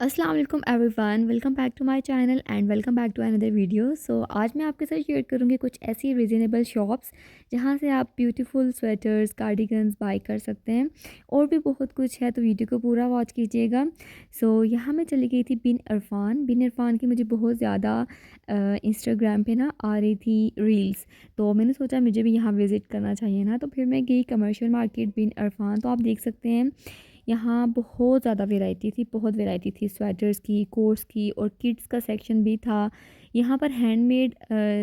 अस्सलाम वालेकुम everyone, welcome back to my channel and welcome back to another video. आज मैं आपके साथ शेयर करूंगी कुछ ऐसी रीज़नेबल शॉप्स जहां से आप ब्यूटीफुल स्वेटर्स, कार्डिगन्स बाय कर सकते हैं। और भी बहुत कुछ है, तो वीडियो को पूरा वॉच कीजिएगा। यहाँ मैं चली गई थी बिन इरफान की मुझे बहुत ज़्यादा इंस्टाग्राम पे ना आ रही थी रील्स। तो मैंने सोचा मुझे भी यहाँ विज़िट करना चाहिए ना, तो फिर मैं गई कमर्शियल मार्केट बिन इरफान। तो आप देख सकते हैं यहाँ बहुत ज़्यादा बहुत वैरायटी थी स्वेटर्स की, कोट्स की, और किड्स का सेक्शन भी था। यहाँ पर हैंडमेड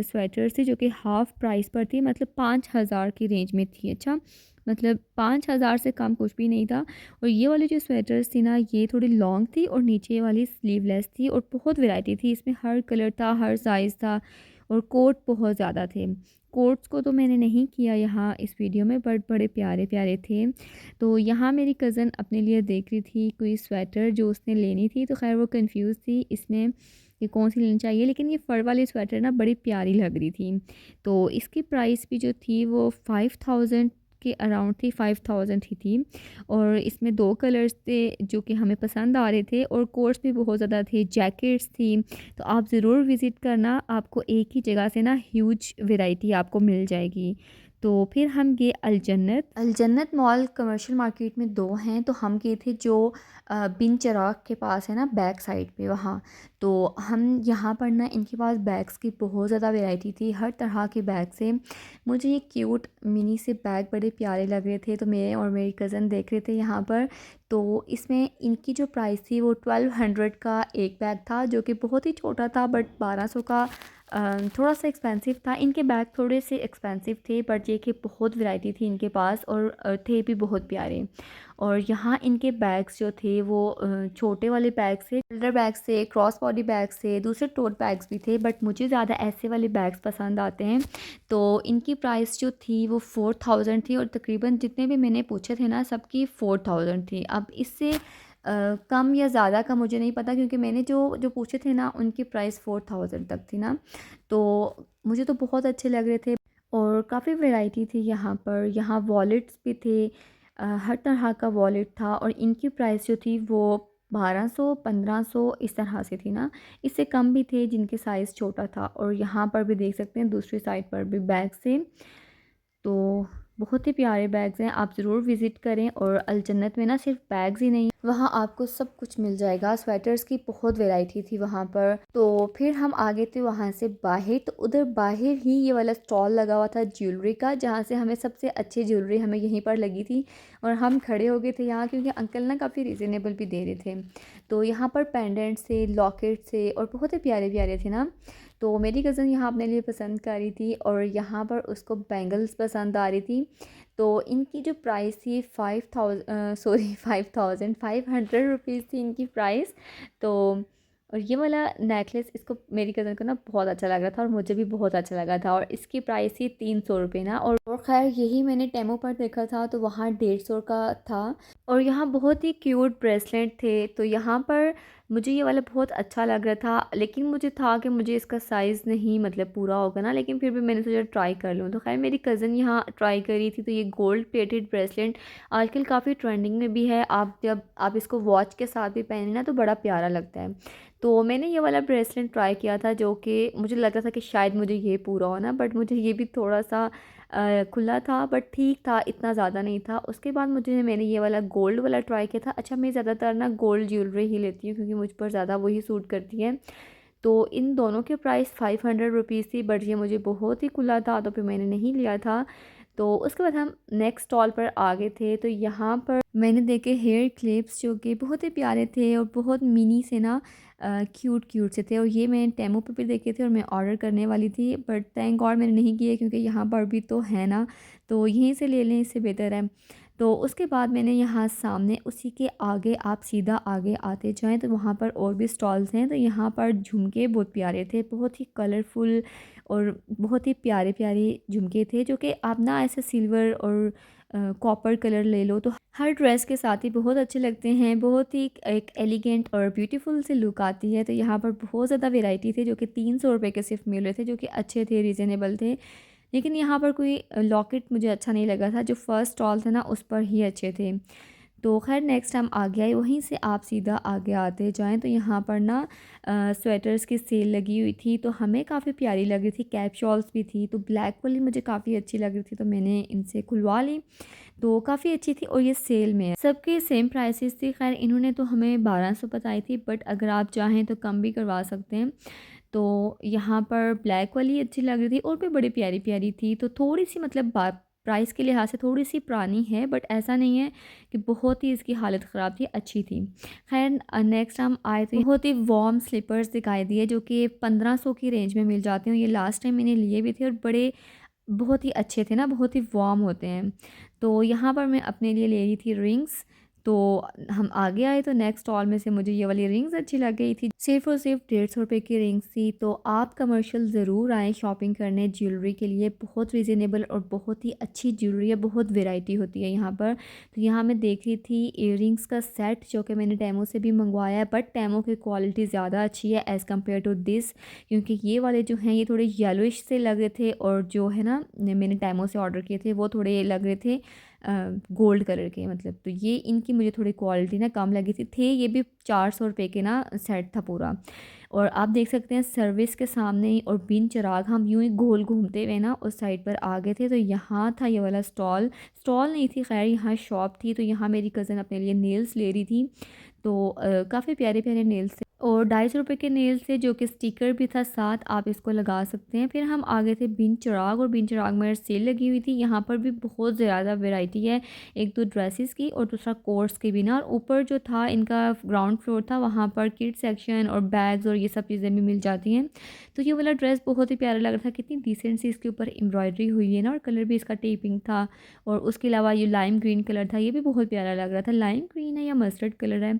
स्वेटर्स थी जो कि हाफ़ प्राइस पर थी, मतलब 5,000 की रेंज में थी। अच्छा, मतलब 5,000 से कम कुछ भी नहीं था। और ये वाली जो स्वेटर्स थी ना, ये थोड़ी लॉन्ग थी और नीचे वाली स्लीवलेस थी, और बहुत वैरायटी थी इसमें, हर कलर था, हर साइज़ था, और कोट बहुत ज़्यादा थे। कोट्स को तो मैंने नहीं किया यहाँ इस वीडियो में, बट बड़े प्यारे प्यारे थे। तो यहाँ मेरी कज़न अपने लिए देख रही थी कोई स्वेटर जो उसने लेनी थी, तो खैर वो कंफ्यूज थी इसमें कि कौन सी लेनी चाहिए, लेकिन ये फर वाली स्वेटर ना बड़ी प्यारी लग रही थी। तो इसकी प्राइस भी जो थी वो 5,000 के अराउंड थी, 5,000 ही थी। और इसमें 2 कलर्स थे जो कि हमें पसंद आ रहे थे, और कोट्स भी बहुत ज़्यादा थे, जैकेट्स थी। तो आप ज़रूर विज़िट करना, आपको एक ही जगह से ना ह्यूज वैरायटी आपको मिल जाएगी। तो फिर हम गए अल जन्नत मॉल कमर्शियल मार्केट में 2 हैं, तो हम गए थे जो बिन चिराग के पास है ना, बैक साइड पे वहाँ। तो हम यहाँ पर ना, इनके पास बैग्स की बहुत ज़्यादा वैरायटी थी, हर तरह के बैग से। मुझे ये क्यूट मिनी से बैग बड़े प्यारे लग रहे थे, तो मेरे और मेरी कज़न देख रहे थे यहाँ पर। तो इसमें इनकी जो प्राइस थी वो 1200 का एक बैग था, जो कि बहुत ही छोटा था, बट 1200 का थोड़ा सा एक्सपेंसिव था। इनके बैग थोड़े से एक्सपेंसिव थे, बट ये कि बहुत वैरायटी थी इनके पास, और थे भी बहुत प्यारे। और यहाँ इनके बैग्स जो थे वो छोटे वाले बैग से, शोल्डर बैग्स से, क्रॉस बॉडी बैग्स से, दूसरे टोट बैग्स भी थे, बट मुझे ज़्यादा ऐसे वाले बैग्स पसंद आते हैं। तो इनकी प्राइस जो थी वो 4,000 थी, और तकरीबन जितने भी मैंने पूछे थे ना, सबकी 4,000 थी। अब इससे कम या ज़्यादा का मुझे नहीं पता, क्योंकि मैंने जो जो पूछे थे ना, उनकी प्राइस 4,000 तक थी ना। तो मुझे तो बहुत अच्छे लग रहे थे, और काफ़ी वैरायटी थी यहाँ पर। यहाँ वॉलेट्स भी थे, हर तरह का वॉलेट था, और इनकी प्राइस जो थी वो 1200 1500 इस तरह से थी ना। इससे कम भी थे जिनके साइज़ छोटा था। और यहाँ पर भी देख सकते हैं दूसरी साइड पर भी बैग से। तो बहुत ही प्यारे बैग्स हैं, आप ज़रूर विज़िट करें। और अल जन्नत में ना सिर्फ बैग्स ही नहीं, वहाँ आपको सब कुछ मिल जाएगा। स्वेटर्स की बहुत वैरायटी थी वहाँ पर। तो फिर हम आगे थे वहाँ से बाहर, तो उधर बाहर ही ये वाला स्टॉल लगा हुआ था ज्वेलरी का, जहाँ से हमें सबसे अच्छी ज्वेलरी हमें यहीं पर लगी थी। और हम खड़े हो गए थे यहाँ, क्योंकि अंकल ना काफ़ी रिजनेबल भी दे रहे थे। तो यहाँ पर पेंडेंट से, लॉकेट से, और बहुत ही प्यारे प्यारे थे ना। तो मेरी कज़न यहाँ अपने लिए पसंद कर रही थी, और यहाँ पर उसको बैंगल्स पसंद आ रही थी। तो इनकी जो प्राइस थी 5,500 रुपीज़ थी इनकी प्राइस। तो और ये वाला नेकलेस इसको, मेरी कज़न को ना बहुत अच्छा लग रहा था, और मुझे भी बहुत अच्छा लगा था। और इसकी प्राइस थी 300 रुपये ना। और खैर यही मैंने टेमो पर देखा था, तो वहाँ 150 का था। और यहाँ बहुत ही क्यूट ब्रेसलेट थे, तो यहाँ पर मुझे ये वाला बहुत अच्छा लग रहा था, लेकिन मुझे था कि मुझे इसका साइज़ नहीं मतलब पूरा होगा ना, लेकिन फिर भी मैंने सोचा ट्राई कर लूँ। तो खैर मेरी कज़न यहाँ ट्राई करी थी। तो ये गोल्ड प्लेटेड ब्रेसलेट आजकल काफ़ी ट्रेंडिंग में भी है, आप जब आप इसको वॉच के साथ भी पहने ना, तो बड़ा प्यारा लगता है। तो मैंने ये वाला ब्रेसलेट ट्राई किया था, जो कि मुझे लग रहा था कि शायद मुझे ये पूरा हो ना, बट मुझे ये भी थोड़ा सा खुला था, बट ठीक था, इतना ज़्यादा नहीं था। उसके बाद मैंने ये वाला गोल्ड वाला ट्राई किया था। अच्छा, मैं ज़्यादातर ना गोल्ड ज्वेलरी ही लेती हूँ, क्योंकि मुझ पर ज़्यादा वही सूट करती है। तो इन दोनों के प्राइस 500 रुपीज़ थी, बट ये मुझे बहुत ही खुला था, तो फिर मैंने नहीं लिया था। तो उसके बाद हम नेक्स्ट स्टॉल पर आ गए थे। तो यहाँ पर मैंने देखे हेयर क्लिप्स, जो कि बहुत ही प्यारे थे, और बहुत मिनी से ना क्यूट क्यूट से थे। और ये मैंने टेमो पे भी देखे थे, और मैं ऑर्डर करने वाली थी, बट थैंक गॉड मैंने नहीं किया, क्योंकि यहाँ पर भी तो है ना, तो यहीं से ले लें, इससे बेहतर है। तो उसके बाद मैंने यहाँ सामने, उसी के आगे आप सीधा आगे आते जाएं, तो वहाँ पर और भी स्टॉल्स हैं। तो यहाँ पर झुमके बहुत प्यारे थे, बहुत ही कलरफुल, और बहुत ही प्यारे प्यारे झुमके थे, जो कि आप ना ऐसे सिल्वर और कॉपर कलर ले लो, तो हर ड्रेस के साथ ही बहुत अच्छे लगते हैं। बहुत ही एक एलिगेंट और ब्यूटीफुल सी लुक आती है। तो यहाँ पर बहुत ज़्यादा वैरायटी थे, जो कि 300 रुपये के सिर्फ मिल रहे थे, जो कि अच्छे थे, रीज़नेबल थे। लेकिन यहाँ पर कोई लॉकेट मुझे अच्छा नहीं लगा था, जो फर्स्ट स्टॉल था ना, उस पर ही अच्छे थे। तो ख़ैर नेक्स्ट हम आगे आए, वहीं से आप सीधा आगे आते जाएँ तो यहाँ पर ना स्वेटर्स की सेल लगी हुई थी, तो हमें काफ़ी प्यारी लग रही थी। कैप शॉल्स भी थी, तो ब्लैक वाली मुझे काफ़ी अच्छी लग रही थी, तो मैंने इनसे खुलवा ली। तो काफ़ी अच्छी थी और ये सेल में है। सबके सेम प्राइसेस थी। ख़ैर इन्होंने तो हमें 1200 बताई थी, बट अगर आप चाहें तो कम भी करवा सकते हैं। तो यहाँ पर ब्लैक वाली अच्छी लग रही थी और भी बड़ी प्यारी-प्यारी थी। तो थोड़ी-सी मतलब बा प्राइस के लिहाज से थोड़ी-सी पुरानी है, बट ऐसा नहीं है कि बहुत ही इसकी हालत ख़राब थी, अच्छी थी। ख़ैर नेक्स्ट हम आए तो बहुत ही वार्म स्लीपर्स दिखाई दिए जो कि 1500 की रेंज में मिल जाते हैं। ये लास्ट टाइम मैंने लिए भी थे और बड़े बहुत ही अच्छे थे ना, बहुत ही वार्म होते हैं। तो यहाँ पर मैं अपने लिए ले रही थी रिंग्स। तो हम आगे आए तो नेक्स्ट स्टॉल में से मुझे ये वाली रिंग्स अच्छी लग गई थी। सिर्फ़ और सिर्फ 150 रुपए की रिंग्स थी। तो आप कमर्शियल ज़रूर आएँ शॉपिंग करने ज्वेलरी के लिए। बहुत रीज़नेबल और बहुत ही अच्छी ज्वेलरी है, बहुत वैरायटी होती है यहाँ पर। तो यहाँ मैं देख रही थी इयररिंग्स का सेट जो कि मैंने टेमो से भी मंगवाया है, बट टेमो की क्वालिटी ज़्यादा अच्छी है एज़ कम्पेयर टू दिस, क्योंकि ये वाले जो हैं ये थोड़े येलोइश से लग रहे थे और जो है ना मैंने टेमो से ऑर्डर किए थे वो थोड़े लग रहे थे गोल्ड कलर के, मतलब तो ये इनकी मुझे थोड़ी क्वालिटी ना कम लगी थी ये भी 400 रुपये के ना सेट था पूरा। और आप देख सकते हैं सर्विस के सामने ही और बिन चिराग हम यूँ ही गोल घूमते हुए ना उस साइड पर आ गए थे। तो यहाँ था ये वाला स्टॉल, स्टॉल नहीं थी खैर, यहाँ शॉप थी। तो यहाँ मेरी कज़न अपने लिए नेल्स ले रही थी। तो काफ़ी प्यारे प्यारे नेल्स थे और 250 रुपये के नेल्स थे जो कि स्टिकर भी था साथ, आप इसको लगा सकते हैं। फिर हम आ गए थे बिन चिराग और बिन चिराग में सेल लगी हुई थी। यहाँ पर भी बहुत ज़्यादा वैरायटी है, एक तो ड्रेसेस की और दूसरा कोर्स की भी ना। और ऊपर जो था इनका ग्राउंड फ्लोर था, वहाँ पर किड सेक्शन और बैग्स और ये सब चीज़ें भी मिल जाती हैं। तो ये वाला ड्रेस बहुत ही प्यारा लग रहा था, कितनी डिसेंट सी इसके ऊपर एम्ब्रॉयडरी हुई है ना, और कलर भी इसका टेपिंग था। और उसके अलावा ये लाइम ग्रीन कलर था, ये भी बहुत प्यारा लग रहा था। लाइम ग्रीन है या मस्टर्ड कलर है,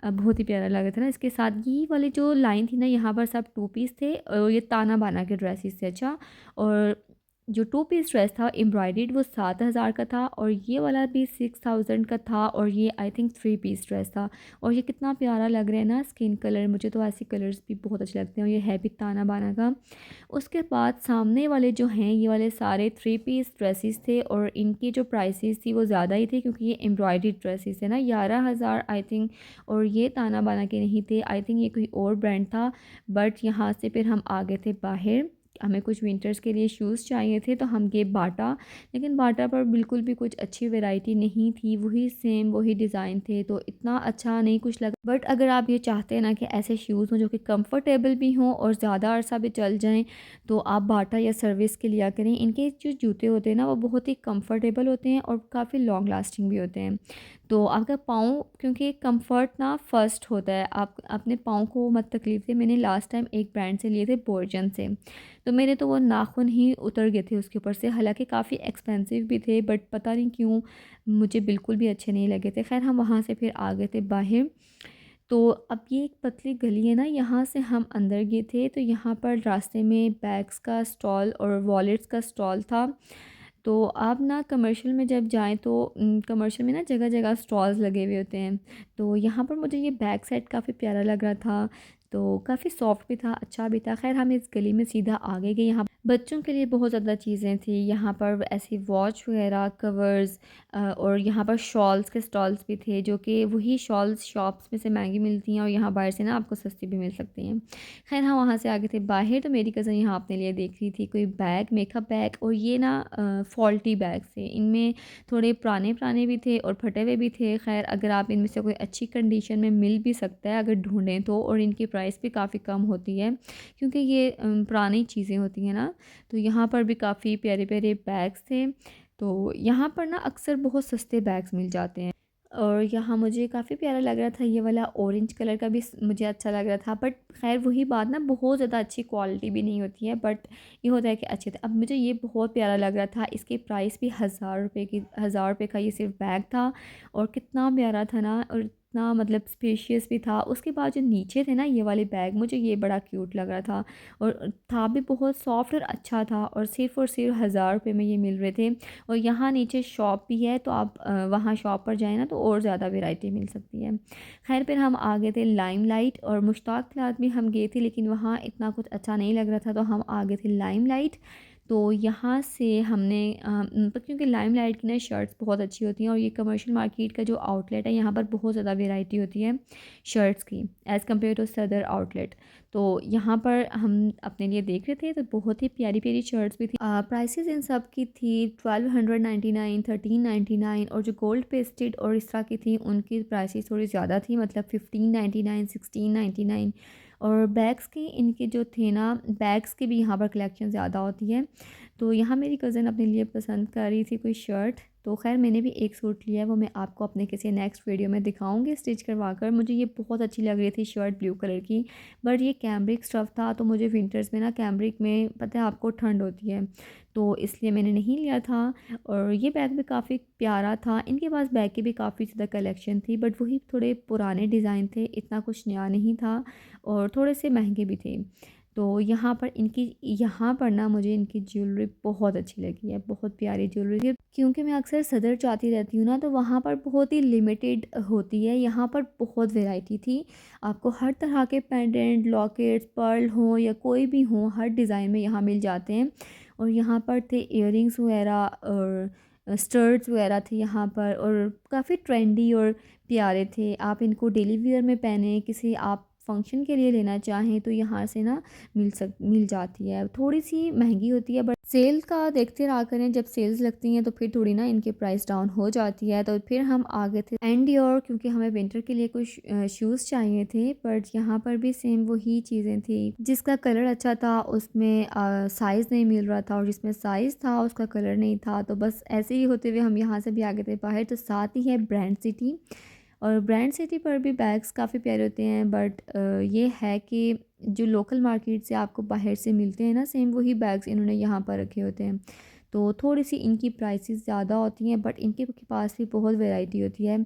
बहुत ही प्यारा लग रहा था ना। इसके साथ ये वाली जो लाइन थी ना, यहाँ पर सब टू पीस थे और ये ताना बाना के ड्रेसेस थे। अच्छा, और जो टू पीस ड्रेस था एम्ब्रॉयडर्ड वो 7000 का था और ये वाला भी 6000 का था और ये I think three piece dress था। और ये कितना प्यारा लग रहा है ना, स्किन कलर, मुझे तो ऐसे कलर्स भी बहुत अच्छे लगते हैं और ये है भी ताना बाना का। उसके बाद सामने वाले जो हैं ये वाले सारे थ्री पीस ड्रेसेस थे और इनकी जो प्राइसेस थी वो ज़्यादा ही थे, क्योंकि ये एम्ब्रॉयडर्ड ड्रेसेस है ना, 11,000 आई थिंक। और ये ताना बाना के नहीं थे, आई थिंक ये कोई और ब्रांड था। बट यहाँ से फिर हम आ गए थे बाहर, हमें कुछ विंटर्स के लिए शूज़ चाहिए थे तो हम गए बाटा। लेकिन बाटा पर बिल्कुल भी कुछ अच्छी वैरायटी नहीं थी, वही सेम वही डिज़ाइन थे, तो इतना अच्छा नहीं कुछ लगा। बट अगर आप ये चाहते हैं ना कि ऐसे शूज़ हों जो कि कंफर्टेबल भी हों और ज़्यादा अरसा भी चल जाएं, तो आप बाटा या सर्विस के लिया करें। इनके जो जूते होते हैं ना वो बहुत ही कंफर्टेबल होते हैं और काफ़ी लॉन्ग लास्टिंग भी होते हैं। तो आपका पाँव, क्योंकि कंफर्ट ना फ़र्स्ट होता है, आप अपने पाँव को मत तकलीफ़ दें। मैंने लास्ट टाइम एक ब्रांड से लिए थे बोर्जन से, तो मेरे तो वो नाखून ही उतर गए थे उसके ऊपर से, हालाँकि काफ़ी एक्सपेंसिव भी थे, बट पता नहीं क्यों मुझे बिल्कुल भी अच्छे नहीं लगे थे। ख़ैर हम वहाँ से फिर आ गए थे बाहर। तो अब ये एक पतली गली है ना, यहाँ से हम अंदर गए थे तो यहाँ पर रास्ते में बैग्स का स्टॉल और वॉलेट्स का स्टॉल था। तो आप ना कमर्शियल में जब जाएँ तो कमर्शियल में ना जगह जगह स्टॉल्स लगे हुए होते हैं। तो यहाँ पर मुझे ये बैग सेट काफ़ी प्यारा लग रहा था, तो काफ़ी सॉफ्ट भी था, अच्छा भी था। ख़ैर हम इस गली में सीधा आगे गए, यहाँ बच्चों के लिए बहुत ज़्यादा चीज़ें थी। यहाँ पर ऐसी वॉच वगैरह, कवर्स और यहाँ पर शॉल्स के स्टॉल्स भी थे, जो कि वही शॉल्स शॉप्स में से महंगी मिलती हैं और यहाँ बाहर से ना आपको सस्ती भी मिल सकती हैं। ख़ैर हम वहाँ से आगे थे बाहर, तो मेरी कज़न यहाँ अपने लिए देख रही थी कोई बैग, मेकअप बैग। और ये ना फॉल्टी बैग्स थे, इनमें थोड़े पुराने भी थे और फटे हुए भी थे। ख़ैर अगर आप इनमें से कोई अच्छी कंडीशन में मिल भी सकता है अगर ढूँढें तो, और इनकी प्राइस भी काफ़ी कम होती है क्योंकि ये पुरानी चीज़ें होती हैं ना। तो यहाँ पर भी काफ़ी प्यारे प्यारे बैग्स थे। तो यहाँ पर ना अक्सर बहुत सस्ते बैग्स मिल जाते हैं और यहाँ मुझे काफ़ी प्यारा लग रहा था ये वाला ऑरेंज कलर का भी मुझे अच्छा लग रहा था। बट खैर वही बात ना, बहुत ज़्यादा अच्छी क्वालिटी भी नहीं होती है, बट ये होता है कि अच्छे थे। अब मुझे ये बहुत प्यारा लग रहा था, इसकी प्राइस भी 1000 रुपये का ये सिर्फ बैग था और कितना प्यारा था ना, और इतना मतलब स्पेशियस भी था। उसके बाद जो नीचे थे ना ये वाले बैग, मुझे ये बड़ा क्यूट लग रहा था और था भी बहुत सॉफ्ट और अच्छा था, और सिर्फ 1000 रुपये में ये मिल रहे थे। और यहाँ नीचे शॉप भी है, तो आप वहाँ शॉप पर जाएँ ना तो और ज़्यादा वैरायटी मिल सकती है। खैर फिर हम आ गए थे लाइमलाइट, और मुश्ताक क्लॉथ भी हम गए थे लेकिन वहाँ इतना कुछ अच्छा नहीं लग रहा था, तो हम आ गए थे लाइमलाइट। तो यहाँ से हमने मतलब क्योंकि लाइमलाइट की ना शर्ट्स बहुत अच्छी होती हैं और ये कमर्शियल मार्केट का जो आउटलेट है यहाँ पर बहुत ज़्यादा वैरायटी होती है शर्ट्स की एज़ कम्पेयर टू सदर आउटलेट। तो यहाँ पर हम अपने लिए देख रहे थे तो बहुत ही प्यारी प्यारी शर्ट्स भी थी। प्राइसेस इन सब की थी 1299, 1399 और जो गोल्ड पेस्टेड और इस तरह की थी उनकी प्राइसेस थोड़ी ज़्यादा थी, मतलब 1599, 1699। और बैग्स के इनके जो थे ना, बैग्स के भी यहाँ पर कलेक्शन ज़्यादा होती है। तो यहाँ मेरी कज़न अपने लिए पसंद कर रही थी कोई शर्ट, तो खैर मैंने भी एक सूट लिया है, वो मैं आपको अपने किसी नेक्स्ट वीडियो में दिखाऊंगी स्टिच करवा कर। मुझे ये बहुत अच्छी लग रही थी शर्ट ब्लू कलर की, बट ये कैम्ब्रिक स्टफ़ था तो मुझे विंटर्स में ना कैम्ब्रिक में पता है आपको ठंड होती है, तो इसलिए मैंने नहीं लिया था। और ये बैग भी काफ़ी प्यारा था, इनके पास बैग की भी काफ़ी ज़्यादा कलेक्शन थी, बट वही थोड़े पुराने डिज़ाइन थे, इतना कुछ नया नहीं था और थोड़े से महंगे भी थे। तो यहाँ पर ना मुझे इनकी ज्वेलरी बहुत अच्छी लगी है, बहुत प्यारी ज्वेलरी है। क्योंकि मैं अक्सर सदर जाती रहती हूँ ना, तो वहाँ पर बहुत ही लिमिटेड होती है, यहाँ पर बहुत वैरायटी थी। आपको हर तरह के पेंडेंट, लॉकेट्स, पर्ल हो या कोई भी हो, हर डिज़ाइन में यहाँ मिल जाते हैं। और यहाँ पर थे इयररिंग्स वगैरह और स्टड्स वगैरह थे यहाँ पर, और काफ़ी ट्रेंडी और प्यारे थे। आप इनको डेली वियर में पहने, किसी आप फंक्शन के लिए लेना चाहें तो यहाँ से ना मिल जाती है। थोड़ी सी महंगी होती है, बट सेल का देखते रहा करें, जब सेल्स लगती हैं तो फिर थोड़ी ना इनके प्राइस डाउन हो जाती है। तो फिर हम आगे थे एंड योर, क्योंकि हमें विंटर के लिए कुछ शूज़ चाहिए थे, बट यहाँ पर भी सेम वही चीज़ें थी। जिसका कलर अच्छा था उसमें साइज़ नहीं मिल रहा था, और जिसमें साइज़ था उसका कलर नहीं था। तो बस ऐसे ही होते हुए हम यहाँ से भी आगे थे बाहर। तो साथ ही है ब्रांड सिटी, और ब्रांड सिटी पर भी बैग्स काफ़ी प्यारे होते हैं, बट ये है कि जो लोकल मार्केट से आपको बाहर से मिलते हैं ना, सेम वही बैग्स इन्होंने यहाँ पर रखे होते हैं। तो थोड़ी सी इनकी प्राइसेस ज़्यादा होती हैं, बट इनके पास भी बहुत वैरायटी होती है।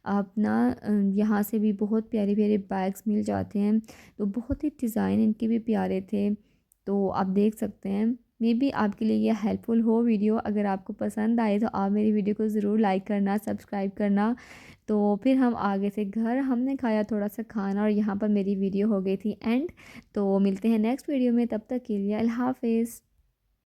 आप ना यहाँ से भी बहुत प्यारे प्यारे बैग्स मिल जाते हैं। तो बहुत ही डिज़ाइन इनके भी प्यारे थे, तो आप देख सकते हैं। मे बी आपके लिए यह हेल्पफुल हो वीडियो। अगर आपको पसंद आए तो आप मेरी वीडियो को ज़रूर लाइक करना, सब्सक्राइब करना। तो फिर हम आगे से घर हमने खाया थोड़ा सा खाना, और यहाँ पर मेरी वीडियो हो गई थी एंड। तो मिलते हैं नेक्स्ट वीडियो में, तब तक के लिए अल्लाह हाफ़िज़।